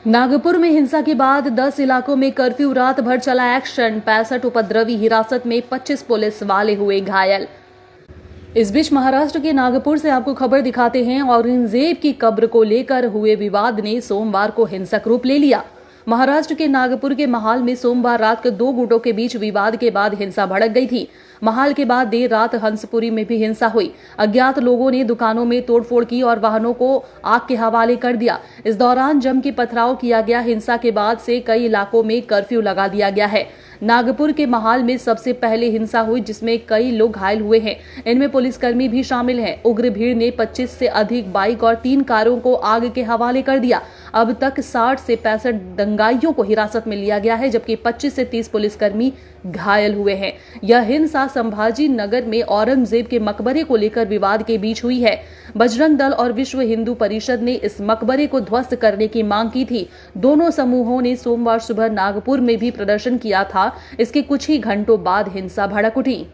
नागपुर में हिंसा के बाद 10 इलाकों में कर्फ्यू, रात भर चला एक्शन। 65 उपद्रवी हिरासत में, 25 पुलिस वाले हुए घायल। इस बीच महाराष्ट्र के नागपुर से आपको खबर दिखाते हैं। औरंगजेब की कब्र को लेकर हुए विवाद ने सोमवार को हिंसक रूप ले लिया। महाराष्ट्र के नागपुर के महाल में सोमवार रात को दो गुटों के बीच विवाद के बाद हिंसा भड़क गई थी। महाल के बाद देर रात हंसपुरी में भी हिंसा हुई। अज्ञात लोगों ने दुकानों में तोड़फोड़ की और वाहनों को आग के हवाले कर दिया। इस दौरान जम के पथराव किया गया। हिंसा के बाद से कई इलाकों में कर्फ्यू लगा दिया गया है। नागपुर के महाल में सबसे पहले हिंसा हुई, जिसमें कई लोग घायल हुए हैं। इनमें पुलिसकर्मी भी शामिल हैं। उग्र भीड़ ने 25 से अधिक बाइक और 3 कारों को आग के हवाले कर दिया। अब तक 60 से 65 दंगाइयों को हिरासत में लिया गया है, जबकि 25 से 30 पुलिसकर्मी घायल हुए हैं। यह हिंसा संभाजी नगर में औरंगजेब के मकबरे को लेकर विवाद के बीच हुई है। बजरंग दल और विश्व हिंदू परिषद ने इस मकबरे को ध्वस्त करने की मांग की थी। दोनों समूहों ने सोमवार सुबह नागपुर में भी प्रदर्शन किया था। इसके कुछ ही घंटों बाद हिंसा भड़क उठी।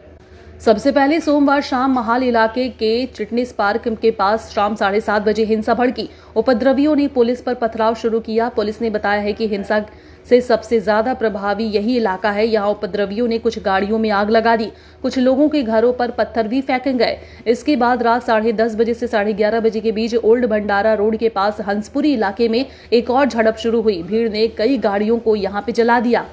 सबसे पहले सोमवार शाम महाल इलाके के चिटनिस पार्क के पास शाम 7:30 बजे हिंसा भड़की। उपद्रवियों ने पुलिस पर पथराव शुरू किया। पुलिस ने बताया है कि हिंसा से सबसे ज्यादा प्रभावी यही इलाका है। यहाँ उपद्रवियों ने कुछ गाड़ियों में आग लगा दी। कुछ लोगों के घरों पर पत्थर भी फेंके गए। इसके बाद रात 10:30 बजे से 11:30 बजे के बीच ओल्ड भंडारा रोड के पास हंसपुरी इलाके में एक और झड़प शुरू हुई। भीड़ ने कई गाड़ियों को यहाँ पे जला दिया।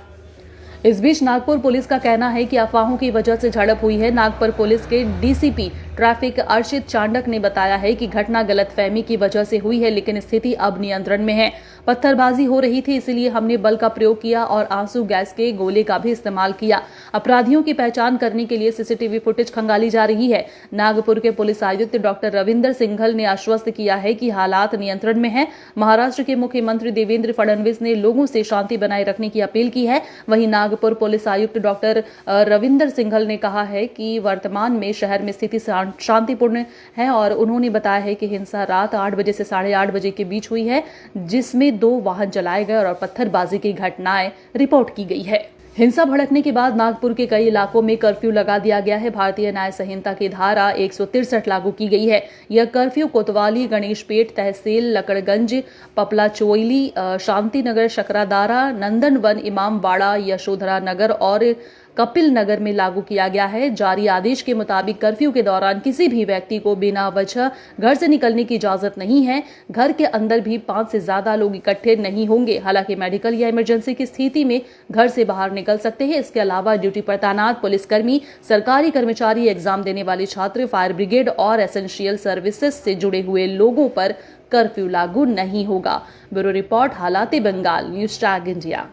इस बीच नागपुर पुलिस का कहना है कि अफवाहों की वजह से झड़प हुई है। नागपुर पुलिस के डीसीपी ट्रैफिक अर्शित चांडक ने बताया है कि घटना गलतफहमी की वजह से हुई है, लेकिन स्थिति अब नियंत्रण में है। पत्थरबाजी हो रही थी, इसलिए हमने बल का प्रयोग किया और आंसू गैस के गोले का भी इस्तेमाल किया। अपराधियों की पहचान करने के लिए सीसीटीवी फुटेज खंगाली जा रही है। नागपुर के पुलिस आयुक्त डॉक्टर रविंदर सिंघल ने आश्वस्त किया है कि हालात नियंत्रण में है। महाराष्ट्र के मुख्यमंत्री देवेंद्र फडणवीस ने लोगों से शांति बनाए रखने की अपील की है। वहीं नागपुर पुलिस आयुक्त डॉक्टर रविंदर सिंघल ने कहा है कि वर्तमान में शहर में स्थिति शांतिपूर्ण है और उन्होंने बताया है कि हिंसा रात 8 बजे से 8:30 बजे के बीच हुई है, जिसमें 2 वाहन जलाए गए और पत्थरबाजी की घटनाएं रिपोर्ट की गई है। हिंसा भड़कने के बाद नागपुर के कई इलाकों में कर्फ्यू लगा दिया गया है। भारतीय न्याय संहिता की धारा 163 लागू की गई है। यह कर्फ्यू कोतवाली, गणेशपेट तहसील, लकड़गंज, पपला चोइली, शांतिनगर, शकरादारा, नंदनवन, इमामवाड़ा, यशोधरा नगर और कपिल नगर में लागू किया गया है। जारी आदेश के मुताबिक कर्फ्यू के दौरान किसी भी व्यक्ति को बिना वजह घर से निकलने की इजाजत नहीं है। घर के अंदर भी 5 से ज्यादा लोग इकट्ठे नहीं होंगे। हालांकि मेडिकल या इमरजेंसी की स्थिति में घर से बाहर निकल सकते हैं। इसके अलावा ड्यूटी पर तैनात पुलिसकर्मी, सरकारी कर्मचारी, एग्जाम देने वाले छात्र, फायर ब्रिगेड और एसेंशियल सर्विसेज से जुड़े हुए लोगों पर कर्फ्यू लागू नहीं होगा। ब्यूरो रिपोर्ट, हालात बंगाल, न्यूज टैग इंडिया।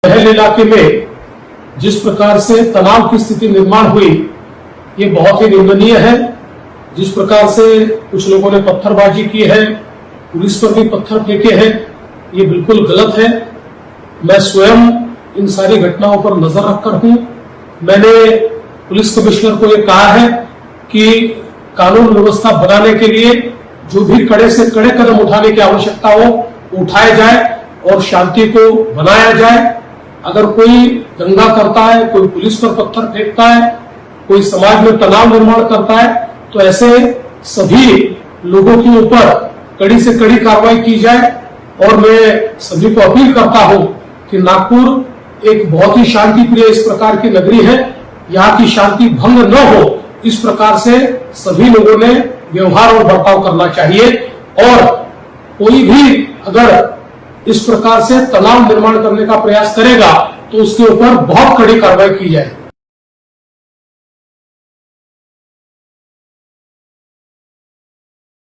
महल इलाके में जिस प्रकार से तनाव की स्थिति निर्माण हुई, ये बहुत ही निंदनीय है। जिस प्रकार से कुछ लोगों ने पत्थरबाजी की है, पुलिस पर भी पत्थर फेंके हैं, ये बिल्कुल गलत है। मैं स्वयं इन सारी घटनाओं पर नजर रखकर हूं। मैंने पुलिस कमिश्नर को ये कहा है कि कानून व्यवस्था बनाने के लिए जो भी कड़े से कड़े कदम उठाने की आवश्यकता हो उठाए जाए और शांति को बनाया जाए। अगर कोई दंगा करता है, कोई पुलिस पर पत्थर फेंकता है, कोई समाज में तनाव निर्माण करता है, तो ऐसे सभी लोगों के ऊपर कड़ी से कड़ी कार्रवाई की जाए। और मैं सभी को अपील करता हूं कि नागपुर एक बहुत ही शांति प्रिय इस प्रकार की नगरी है। यहाँ की शांति भंग न हो, इस प्रकार से सभी लोगों ने व्यवहार और बर्ताव करना चाहिए। और कोई भी अगर इस प्रकार से तनाव निर्माण करने का प्रयास करेगा तो उसके ऊपर बहुत कड़ी कार्रवाई की जाए।